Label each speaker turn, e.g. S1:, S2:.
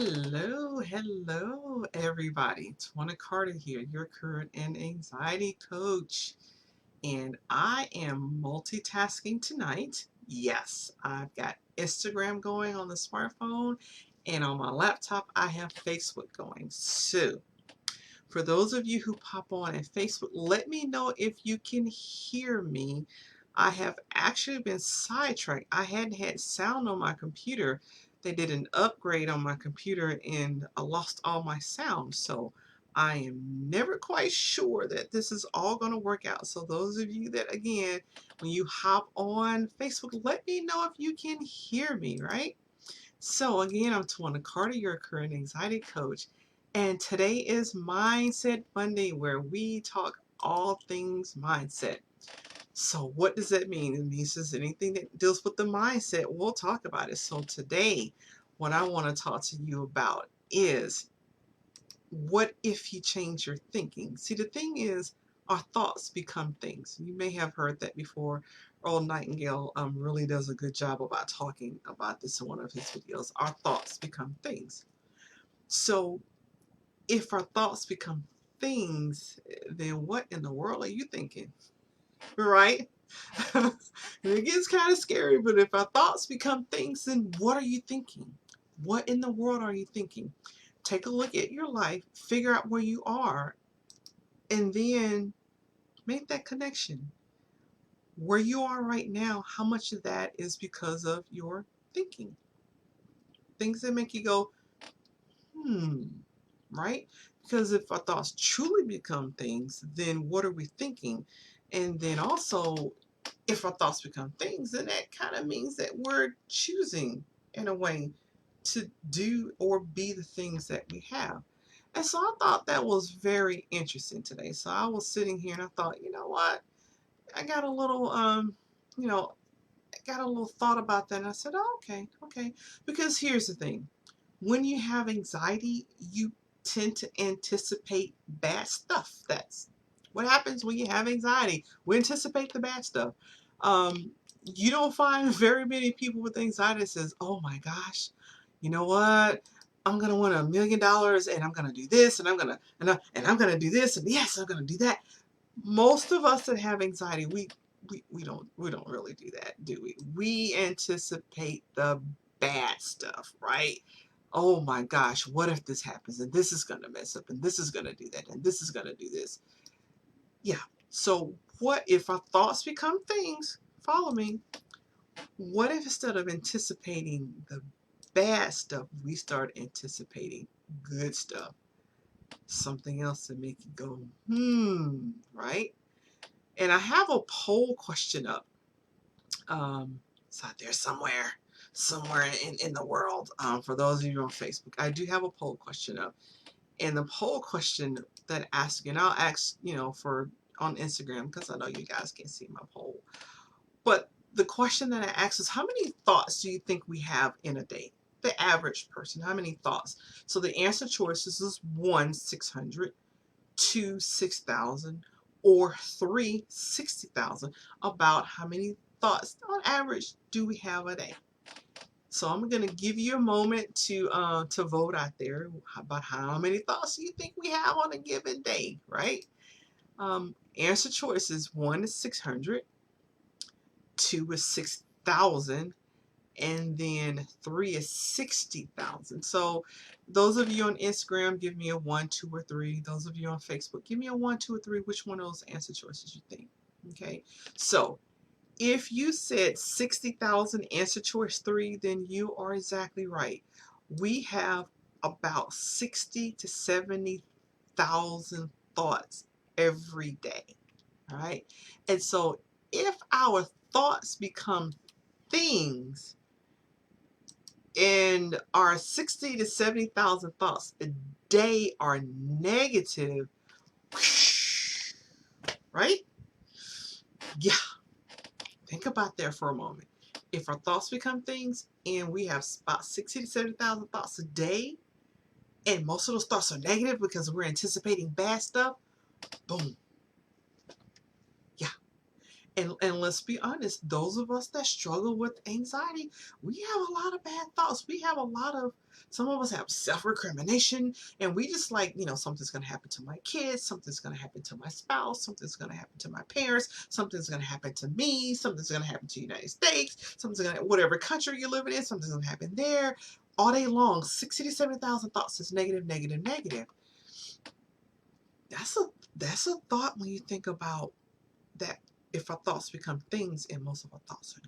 S1: Hello, everybody. Twanna Carter here, your current and anxiety coach. And I am multitasking tonight. Yes, I've got Instagram going on the smartphone, and on my laptop, I have Facebook going. So, for those of you who pop on at Facebook, let me know if you can hear me. I have actually been sidetracked. I hadn't had sound on my computer. They did an upgrade on my computer and I lost all my sound. So I am never quite sure that this is all going to work out. So those of you that, again, when you hop on Facebook, let me know if you can hear me, right? So again, I'm Twanna Carter, your current anxiety coach. And today is Mindset Monday, where we talk all things mindset. So what does that mean? It means just anything that deals with the mindset, we'll talk about it. So today, what I want to talk to you about is, what if you change your thinking? See, the thing is, our thoughts become things. You may have heard that before. Earl Nightingale really does a good job about talking about this in one of his videos. Our thoughts become things. So if our thoughts become things, then what in the world are you thinking? Right? It gets kind of scary, but if our thoughts become things, then what are you thinking? What in the world are you thinking? Take a look at your life, figure out where you are, and then make that connection. Where you are right now, how much of that is because of your thinking? Things that make you go, right? Because if our thoughts truly become things, then what are we thinking? And then also, if our thoughts become things, then that kind of means that we're choosing, in a way, to do or be the things that we have. And so I thought that was very interesting today. So I was sitting here and I thought, you know what? I got a little, you know, I got a little thought about that. And I said, oh, okay. Because here's the thing. When you have anxiety, you tend to anticipate bad stuff. That's what happens when you have anxiety. We anticipate the bad stuff. You don't find very many people with anxiety that says, oh my gosh, you know what? I'm gonna win $1 million and I'm gonna do this and I'm gonna do this and yes, I'm gonna do that. Most of us that have anxiety, we don't really do that, do we? We anticipate the bad stuff, right? Oh my gosh, what if this happens and this is going to mess up and this is going to do that and this is going to do this? Yeah. So what if our thoughts become things? Follow me. What if instead of anticipating the bad stuff, we start anticipating good stuff? Something else to make you go, right? And I have a poll question up. It's out there somewhere in the world. For those of you on Facebook, I do have a poll question up. And the poll question that I ask, and I'll ask, for on Instagram, because I know you guys can see my poll. But the question that I ask is, how many thoughts do you think we have in a day? The average person, how many thoughts? So the answer choices is 1, 600, 2, 6,000, or 3, 60,000. About how many thoughts on average do we have a day? So I'm going to give you a moment to vote out there about how many thoughts do you think we have on a given day, right? Answer choices: 1 is 600, 2 is 6,000, and then 3 is 60,000. So those of you on Instagram, give me a 1, 2, or 3. Those of you on Facebook, give me a 1, 2, or 3. Which one of those answer choices you think? Okay, so if you said 60,000 answer choice 3, then you are exactly right. We have about 60 to 70,000 thoughts every day. All right. And so if our thoughts become things and our 60 to 70,000 thoughts a day are negative, right? Yeah. Think about that for a moment. If our thoughts become things and we have about 60 to 70,000 thoughts a day, and most of those thoughts are negative because we're anticipating bad stuff, boom. Yeah. And let's be honest, those of us that struggle with anxiety, we have a lot of bad thoughts. We have a lot of, some of us have self-recrimination, and we just like, something's going to happen to my kids, something's going to happen to my spouse, something's going to happen to my parents, something's going to happen to me, something's going to happen to the United States, something's going to, whatever country you're living in, something's going to happen there. All day long, 60 to 70,000 thoughts is negative, negative, negative. That's a thought when you think about that. If our thoughts become things, and most of our thoughts are